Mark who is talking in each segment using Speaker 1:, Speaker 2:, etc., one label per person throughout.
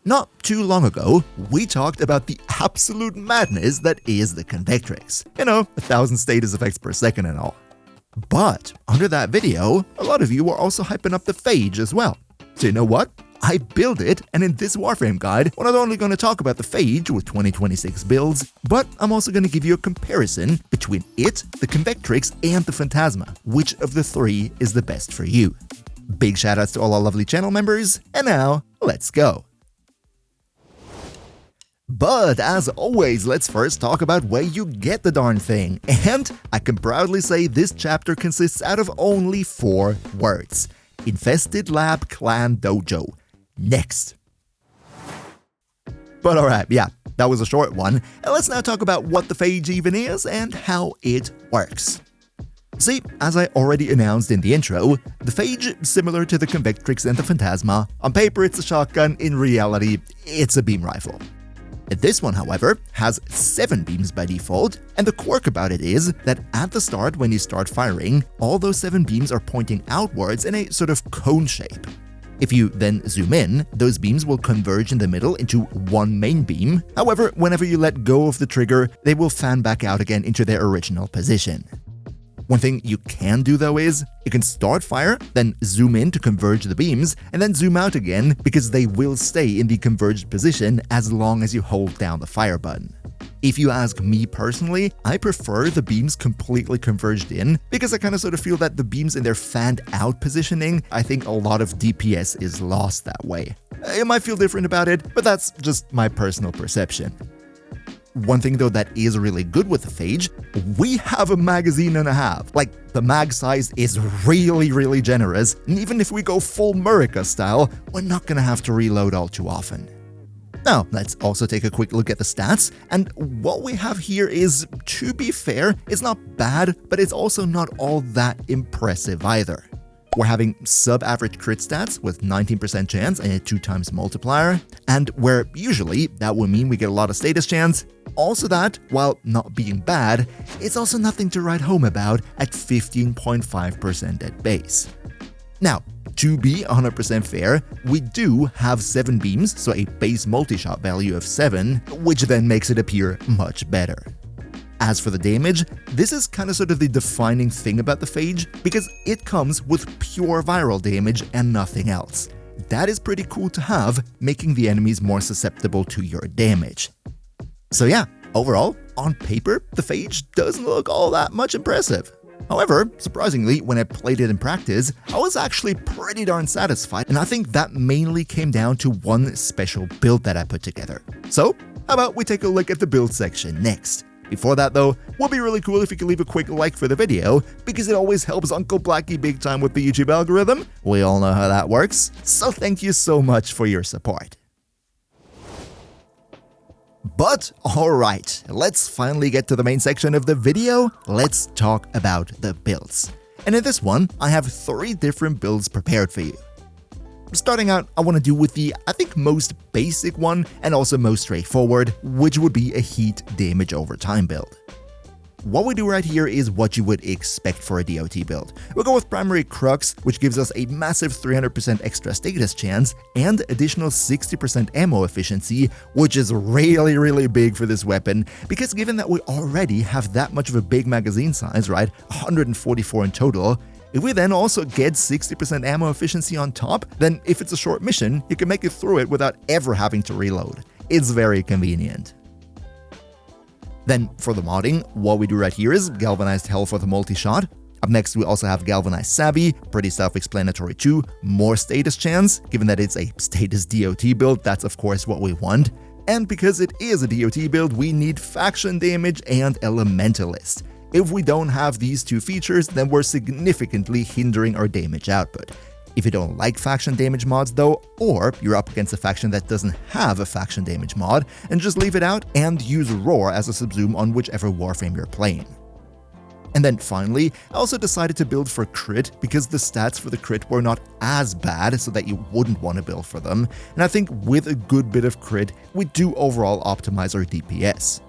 Speaker 1: Not too long ago, we talked about the absolute madness that is the Convectrix. 1,000 status effects per second and all. But under that video, a lot of you were also hyping up the Phage as well. So you know what? I built it, and in this Warframe guide, we're not only going to talk about the Phage with 2026 builds, but I'm also going to give you a comparison between it, the Convectrix, and the Phantasma. Which of the three is the best for you? Big shoutouts to all our lovely channel members, and now, let's go! But as always, let's first talk about where you get the darn thing, and I can proudly say this chapter consists out of only 4 words. Infested Lab Clan Dojo. Next. But alright, yeah, that was a short one, and let's now talk about what the Phage even is and how it works. See, as I already announced in the intro, the Phage, similar to the Convectrix and the Phantasma, on paper it's a shotgun, in reality it's a beam rifle. This one, however, has 7 beams by default, and the quirk about it is that at the start when you start firing, all those 7 beams are pointing outwards in a sort of cone shape. If you then zoom in, those beams will converge in the middle into one main beam. However, whenever you let go of the trigger, they will fan back out again into their original position. One thing you can do though is, you can start fire, then zoom in to converge the beams, and then zoom out again because they will stay in the converged position as long as you hold down the fire button. If you ask me personally, I prefer the beams completely converged in because I kind of sort of feel that the beams in their fanned out positioning, I think a lot of DPS is lost that way. It might feel different about it, but that's just my personal perception. One thing though that is really good with the Phage, we have a magazine and a half. Like, the mag size is really generous, and even if we go full Murica style, we're not gonna have to reload all too often. Now, let's also take a quick look at the stats, and what we have here is, to be fair, it's not bad, but it's also not all that impressive either. We're having sub-average crit stats with 19% chance and a 2x multiplier, and where usually that would mean we get a lot of status chance, also that, while not being bad, it's also nothing to write home about at 15.5% at base. Now, to be 100% fair, we do have 7 beams, so a base multi-shot value of 7, which then makes it appear much better. As for the damage, this is kind of sort of the defining thing about the Phage, because it comes with pure viral damage and nothing else. That is pretty cool to have, making the enemies more susceptible to your damage. So yeah, overall, on paper, the Phage doesn't look all that much impressive. However, surprisingly, when I played it in practice, I was actually pretty darn satisfied, and I think that mainly came down to one special build that I put together. So, how about we take a look at the build section next? Before that though, would be really cool if you could leave a quick like for the video, because it always helps Uncle Blacky big time with the YouTube algorithm. We all know how that works, so thank you so much for your support. But alright, let's finally get to the main section of the video. Let's talk about the builds. And in this one, I have 3 different builds prepared for you. Starting out, I want to do with the, I think, most basic one and also most straightforward, which would be a heat damage over time build. What we do right here is what you would expect for a DOT build. We'll go with Primary Crux, which gives us a massive 300% extra status chance and additional 60% ammo efficiency, which is really big for this weapon, because given that we already have that much of a big magazine size, right, 144 in total, if we then also get 60% ammo efficiency on top, then if it's a short mission, you can make it through it without ever having to reload. It's very convenient. Then for the modding, what we do right here is Galvanized Hell for the multi-shot. Up next we also have Galvanized Savvy, pretty self-explanatory too, more status chance, given that it's a status DOT build, that's of course what we want. And because it is a DOT build, we need Faction Damage and Elementalist. If we don't have these 2 features, then we're significantly hindering our damage output. If you don't like faction damage mods though, or you're up against a faction that doesn't have a faction damage mod, and just leave it out and use Roar as a subsume on whichever Warframe you're playing. And then finally, I also decided to build for crit because the stats for the crit were not as bad so that you wouldn't want to build for them, and I think with a good bit of crit, we do overall optimize our DPS.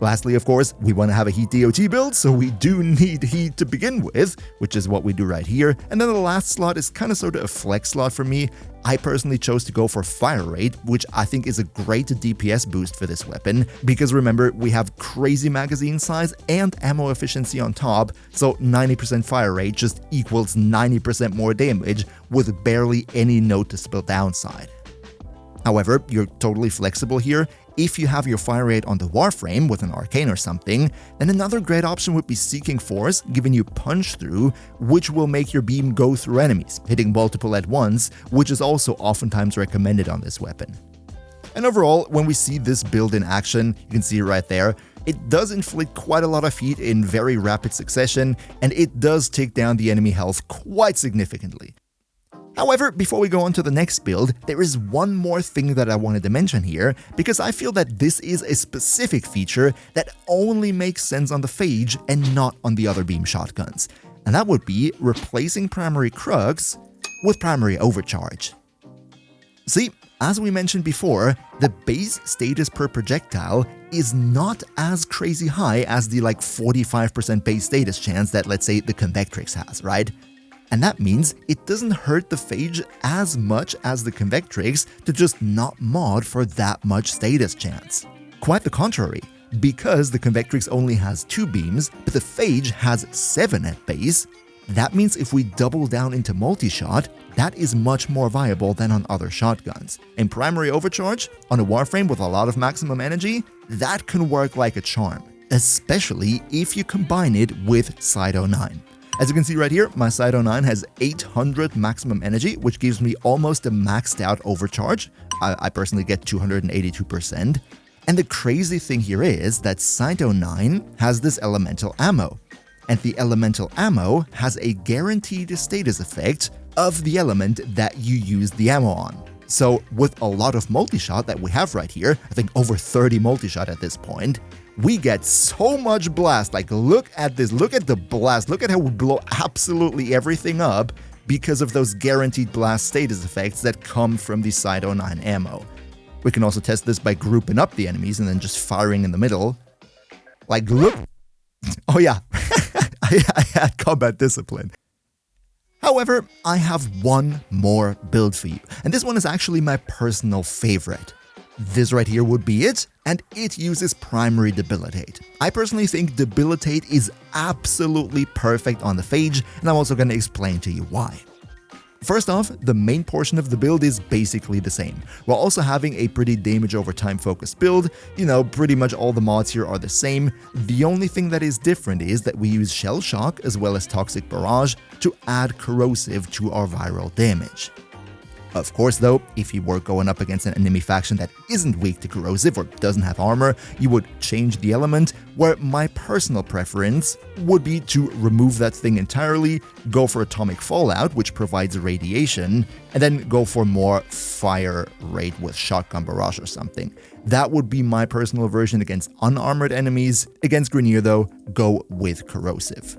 Speaker 1: Lastly, of course, we want to have a heat DOT build, so we do need heat to begin with, which is what we do right here. And then the last slot is kind of sort of a flex slot for me. I personally chose to go for fire rate, which I think is a great DPS boost for this weapon, because remember, we have crazy magazine size and ammo efficiency on top, so 90% fire rate just equals 90% more damage with barely any noticeable downside. However, you're totally flexible here. If you have your fire rate on the Warframe with an arcane or something, then another great option would be Seeking Force, giving you punch through, which will make your beam go through enemies, hitting multiple at once, which is also oftentimes recommended on this weapon. And overall, when we see this build in action, you can see it right there, it does inflict quite a lot of heat in very rapid succession, and it does take down the enemy health quite significantly. However, before we go on to the next build, there is one more thing that I wanted to mention here, because I feel that this is a specific feature that only makes sense on the Phage and not on the other beam shotguns, and that would be replacing primary Crux with primary Overcharge. See, as we mentioned before, the base status per projectile is not as crazy high as the 45% base status chance that, let's say, the Convectrix has, right? And that means it doesn't hurt the Phage as much as the Convectrix to just not mod for that much status chance. Quite the contrary, because the Convectrix only has 2 beams, but the Phage has 7 at base, that means if we double down into multi-shot, that is much more viable than on other shotguns. And primary Overcharge, on a Warframe with a lot of maximum energy, that can work like a charm, especially if you combine it with Side 09. As you can see right here, my Side 09 has 800 maximum energy, which gives me almost a maxed out overcharge. I personally get 282%. And the crazy thing here is that Side 09 has this elemental ammo. And the elemental ammo has a guaranteed status effect of the element that you use the ammo on. So with a lot of multi-shot that we have right here, I think over 30 multi-shot at this point, we get so much blast. Look at this, look at the blast, look at how we blow absolutely everything up because of those guaranteed blast status effects that come from the Side 09 ammo. We can also test this by grouping up the enemies and then just firing in the middle. Look. Oh yeah, I had combat discipline. However, I have one more build for you, and this one is actually my personal favorite. This right here would be it, and it uses primary Debilitate. I personally think Debilitate is absolutely perfect on the Phage, and I'm also going to explain to you why. First off, the main portion of the build is basically the same, while also having a pretty damage over time focused build. Pretty much all the mods here are the same. The only thing that is different is that we use Shell Shock as well as Toxic Barrage to add corrosive to our viral damage. Of course though, if you were going up against an enemy faction that isn't weak to corrosive or doesn't have armor, you would change the element, where my personal preference would be to remove that thing entirely, go for Atomic Fallout, which provides radiation, and then go for more fire rate with Shotgun Barrage or something. That would be my personal version against unarmored enemies. Against Grenier though, go with corrosive.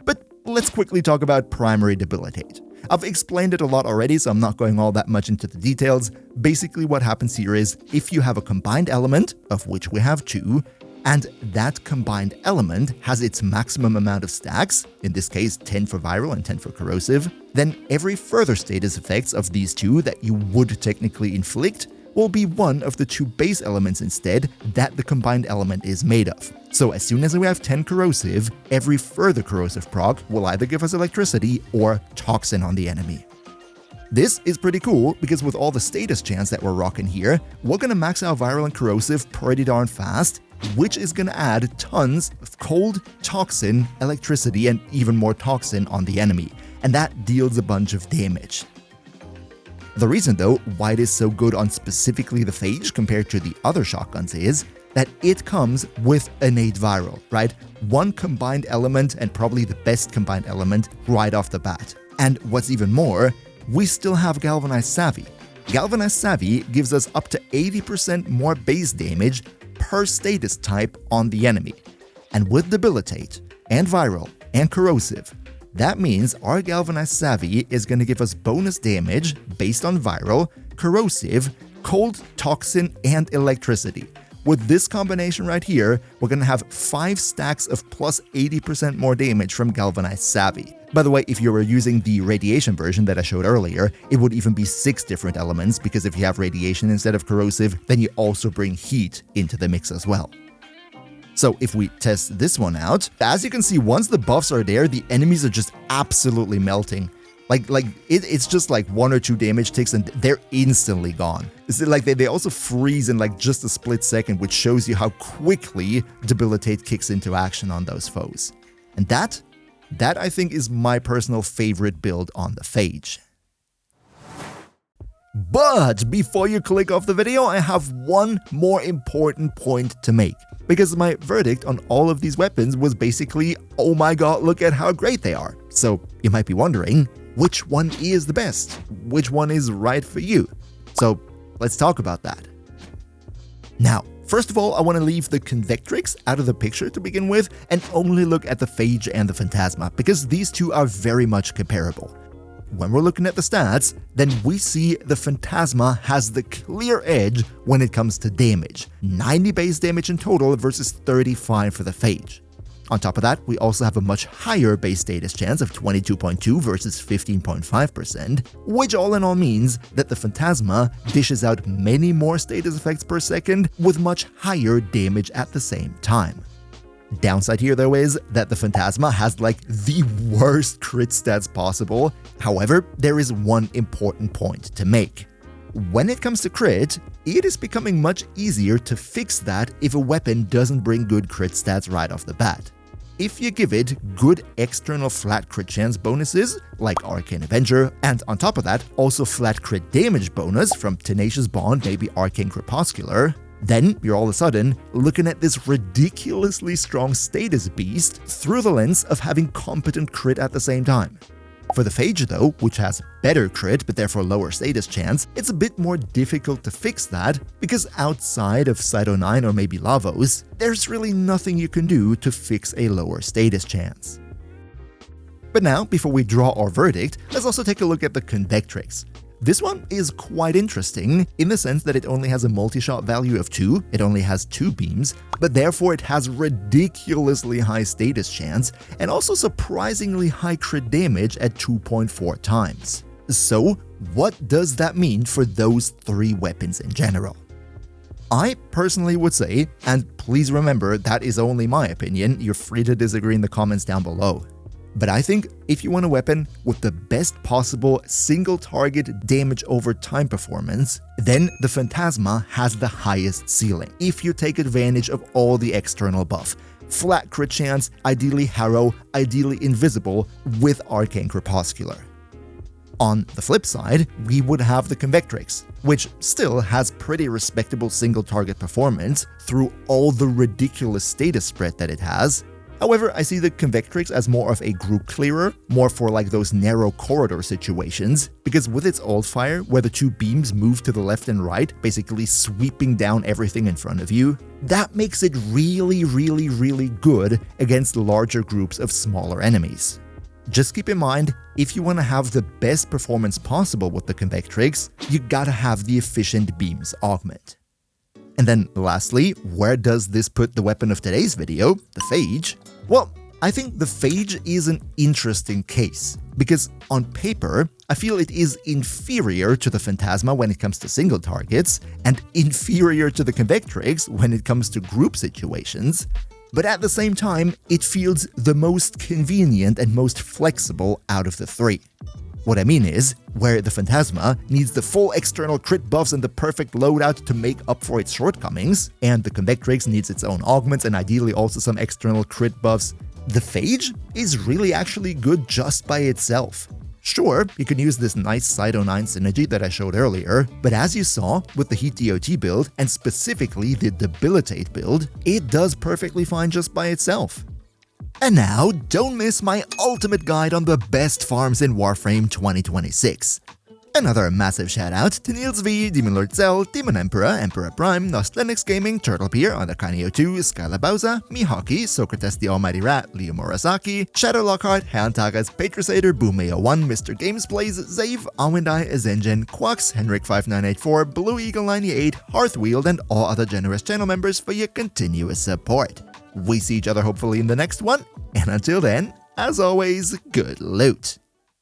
Speaker 1: But let's quickly talk about primary Debilitate. I've explained it a lot already, so I'm not going all that much into the details. Basically what happens here is, if you have a combined element, of which we have 2, and that combined element has its maximum amount of stacks, in this case 10 for viral and 10 for corrosive, then every further status effects of these 2 that you would technically inflict will be one of the 2 base elements instead that the combined element is made of. So as soon as we have 10 corrosive, every further corrosive proc will either give us electricity or toxin on the enemy. This is pretty cool because with all the status chance that we're rocking here, we're gonna max out viral and corrosive pretty darn fast, which is gonna add tons of cold, toxin, electricity, and even more toxin on the enemy, and that deals a bunch of damage. The reason though why it is so good on specifically the Phage compared to the other shotguns is that it comes with innate viral, right? One combined element, and probably the best combined element right off the bat. And what's even more, we still have Galvanized Savvy. Galvanized Savvy gives us up to 80% more base damage per status type on the enemy. And with Debilitate, and Viral, and Corrosive, that means our Galvanized Savvy is going to give us bonus damage based on Viral, Corrosive, Cold, Toxin, and Electricity, with this combination right here, we're gonna have 5 stacks of plus 80% more damage from Galvanized Savvy. By the way, if you were using the radiation version that I showed earlier, it would even be 6 different elements, because if you have radiation instead of corrosive, then you also bring heat into the mix as well. So if we test this one out, as you can see, once the buffs are there, the enemies are just absolutely melting. It's just like 1 or 2 damage ticks and they're instantly gone. It's like they also freeze in like just a split second, which shows you how quickly Debilitate kicks into action on those foes. And that I think is my personal favorite build on the Phage. But before you click off the video, I have one more important point to make. Because my verdict on all of these weapons was basically, oh my god, look at how great they are. So you might be wondering, which one is the best? Which one is right for you? So let's talk about that. Now, first of all, I want to leave the Convectrix out of the picture to begin with and only look at the Phage and the Phantasma, because these two are very much comparable. When we're looking at the stats, then we see the Phantasma has the clear edge when it comes to damage. 90 base damage in total versus 35 for the Phage. On top of that, we also have a much higher base status chance of 22.2 versus 15.5%, which all in all means that the Phantasma dishes out many more status effects per second with much higher damage at the same time. Downside here though is that the Phantasma has like the worst crit stats possible. However, there is one important point to make. When it comes to crit, it is becoming much easier to fix that if a weapon doesn't bring good crit stats right off the bat. If you give it good external flat crit chance bonuses, like Arcane Avenger, and on top of that, also flat crit damage bonus from Tenacious Bond, maybe Arcane Crepuscular, then you're all of a sudden looking at this ridiculously strong status beast through the lens of having competent crit at the same time. For the Phage though, which has better crit but therefore lower status chance, it's a bit more difficult to fix that, because outside of Cyto 9 or maybe Lavos, there's really nothing you can do to fix a lower status chance. But now, before we draw our verdict, let's also take a look at the Convectrix. This one is quite interesting in the sense that it only has a multi-shot value of 2, it only has 2 beams, but therefore it has ridiculously high status chance and also surprisingly high crit damage at 2.4 times. So what does that mean for those 3 weapons in general? I personally would say, and please remember that is only my opinion, you're free to disagree in the comments down below. But I think if you want a weapon with the best possible single target damage over time performance, then the Phantasma has the highest ceiling if you take advantage of all the external buff. Flat crit chance, ideally Harrow, ideally Invisible with Arcane Crepuscular. On the flip side, we would have the Convectrix, which still has pretty respectable single target performance through all the ridiculous status spread that it has. However, I see the Convectrix as more of a group clearer, more for like those narrow corridor situations, because with its ult fire, where the 2 beams move to the left and right, basically sweeping down everything in front of you, that makes it really good against larger groups of smaller enemies. Just keep in mind, if you want to have the best performance possible with the Convectrix, you gotta have the efficient beams augment. And then lastly, where does this put the weapon of today's video, the Phage? Well, I think the Phage is an interesting case, because on paper, I feel it is inferior to the Phantasma when it comes to single targets, and inferior to the Convectrix when it comes to group situations, but at the same time, it feels the most convenient and most flexible out of the 3. What I mean is, where the Phantasma needs the full external crit buffs and the perfect loadout to make up for its shortcomings, and the Convectrix needs its own augments and ideally also some external crit buffs, the Phage is really actually good just by itself. Sure, you can use this nice Cyto 9 synergy that I showed earlier, but as you saw with the Heat DOT build, and specifically the Debilitate build, it does perfectly fine just by itself. And now, don't miss my ultimate guide on the best farms in Warframe 2026. Another massive shout out to Niels V, Demon Lord Zell, Demon Emperor, Emperor Prime, Nost Linux Gaming, Turtle Pier, Underkanio2, Skyla Bowser, Mihaki, Socrates the Almighty Rat, Leo Murasaki, Shadow Lockhart, Hound Tagas, Patrisator, Boomeo1, Mr. Games Plays, Zave, Awindai, Azengen, Quax, Henrik5984, Blue Eagle 98, Hearthwield, and all other generous channel members for your continuous support. We see each other hopefully in the next one, and until then, as always, good loot.